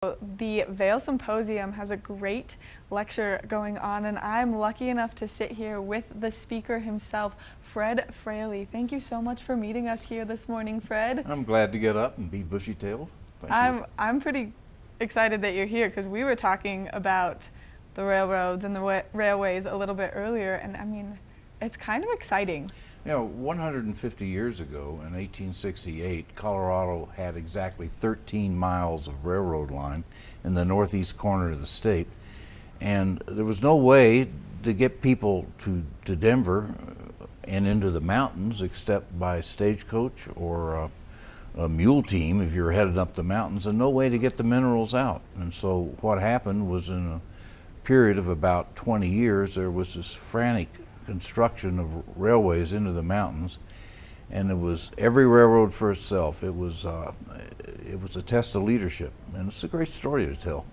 The Vail Symposium has a great lecture going on, and I'm lucky enough to sit here with the speaker himself, Fred Frailey. Thank you so much for meeting us here this morning, Fred. I'm glad to get up and be bushy-tailed. I'm pretty excited that you're here because we were talking about the railroads and the railways a little bit earlier, and I mean, it's kind of exciting. You know, 150 years ago, in 1868, Colorado had exactly 13 miles of railroad line in the northeast corner of the state, and there was no way to get people to Denver and into the mountains except by stagecoach or a mule team if you're headed up the mountains, and no way to get the minerals out. And so what happened was, in a period of about 20 years, there was this frantic construction of railways into the mountains, and it was every railroad for itself. It was a test of leadership, and it's a great story to tell.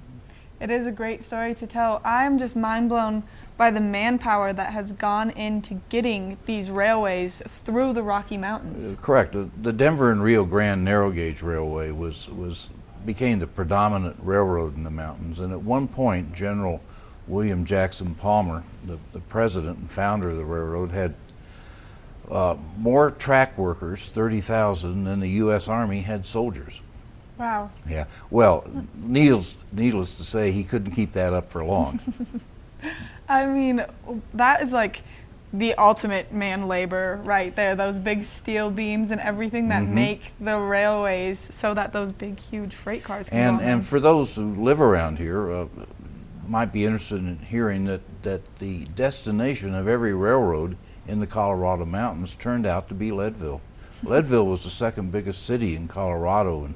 It is a great story to tell. I'm just mind blown by the manpower that has gone into getting these railways through the Rocky Mountains. Correct. The Denver and Rio Grande narrow gauge railway became the predominant railroad in the mountains, and at one point General William Jackson Palmer, the president and founder of the railroad, had more track workers, 30,000, than the U.S. Army had soldiers. Wow. Yeah. Well, needless to say, he couldn't keep that up for long. I mean, that is like the ultimate man labor right there, those big steel beams and everything that make the railways so that those big, huge freight cars can go on. And for those who live around here, might be interested in hearing that the destination of every railroad in the Colorado mountains turned out to be Leadville. Leadville was the second biggest city in Colorado, and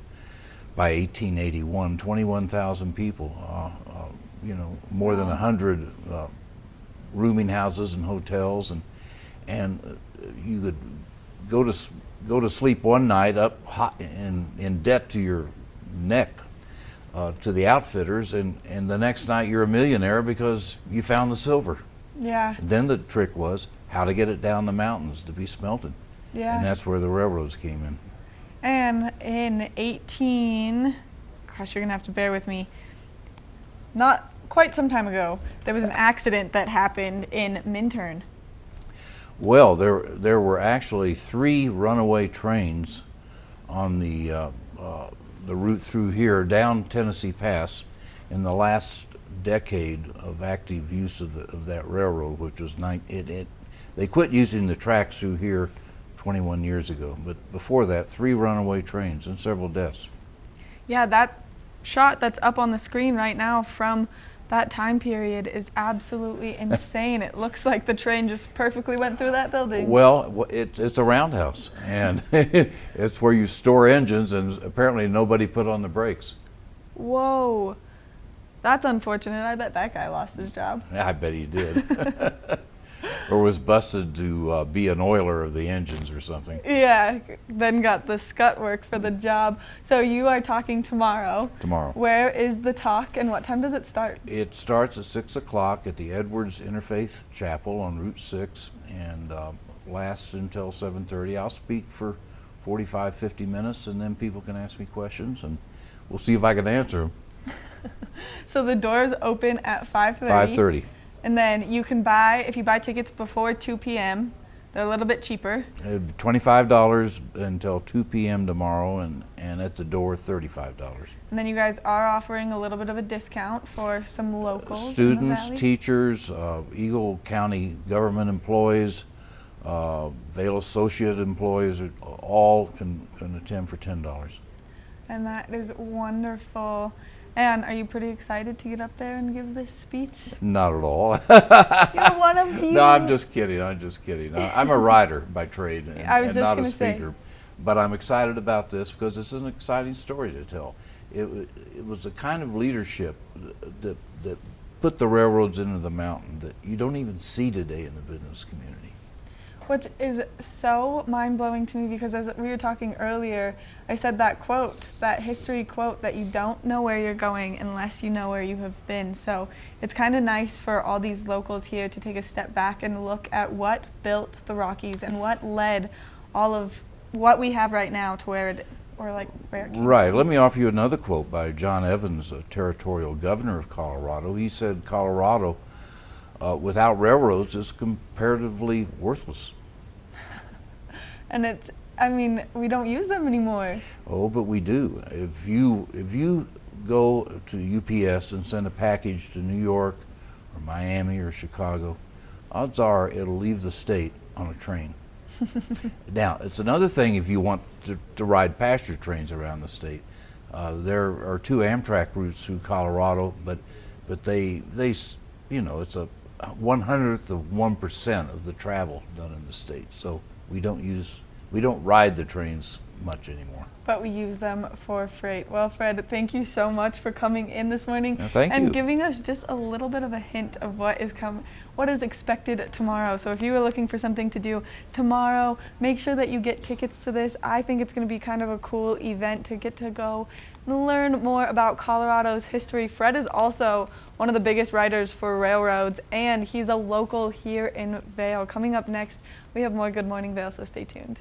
by 1881, 21,000 people, you know, more than 100 rooming houses and hotels, and you could go to sleep one night up hot in debt to your neck to the outfitters, and the next night you're a millionaire because you found the silver. Yeah. Then the trick was how to get it down the mountains to be smelted. Yeah. And that's where the railroads came in. And in gosh, you're gonna have to bear with me, not quite some time ago, there was an accident that happened in Minturn. Well, there were actually 3 runaway trains on the route through here down Tennessee Pass in the last decade of active use of that railroad, which was they quit using the tracks through here 21 years ago, but before that, 3 runaway trains and several deaths. Yeah, that shot that's up on the screen right now from that time period is absolutely insane. It looks like the train just perfectly went through that building. Well, it's a roundhouse, and it's where you store engines, and apparently nobody put on the brakes. Whoa, that's unfortunate. I bet that guy lost his job. I bet he did. Or was busted to be an oiler of the engines or something. Yeah, then got the scut work for the job. So you are talking tomorrow. Tomorrow. Where is the talk and what time does it start? It starts at 6 o'clock at the Edwards Interfaith Chapel on Route 6 and lasts until 7:30. I'll speak for 45, 50 minutes, and then people can ask me questions, and we'll see if I can answer them. So the doors open at 5:30? 5:30. And then you can buy, if you buy tickets before 2 p.m., they're a little bit cheaper. $25 until 2 p.m. tomorrow, and at the door, $35. And then you guys are offering a little bit of a discount for some locals. Students, teachers, Eagle County government employees, Vail Associate employees, all can attend for $10. And that is wonderful. And are you pretty excited to get up there and give this speech? Not at all. You're one of you. No, I'm just kidding. I'm a writer by trade and not a speaker. But I'm excited about this because this is an exciting story to tell. It was the kind of leadership that put the railroads into the mountain that you don't even see today in the business community. Which is so mind-blowing to me because as we were talking earlier, I said that quote, that history quote, that you don't know where you're going unless you know where you have been. So it's kind of nice for all these locals here to take a step back and look at what built the Rockies and what led all of what we have right now to where it or like where it came Right. from. Let me offer you another quote by John Evans, a territorial governor of Colorado. He said, Colorado, without railroads, is comparatively worthless. And it's, I mean, we don't use them anymore. Oh, but we do. If you go to UPS and send a package to New York or Miami or Chicago, odds are it'll leave the state on a train. Now, it's another thing if you want to ride passenger trains around the state. There are 2 Amtrak routes through Colorado, but they you know, it's a 1/100th of 1% of the travel done in the state. So we don't ride the trains much anymore. But we use them for freight. Well, Fred, thank you so much for coming in this morning Thank and you. giving us just a little bit of a hint of what is expected tomorrow. So if you were looking for something to do tomorrow, make sure that you get tickets to this. I think it's going to be kind of a cool event to get to go and learn more about Colorado's history. Fred is also one of the biggest writers for railroads, and he's a local here in Vail. Coming up next, we have more Good Morning Vail, so stay tuned.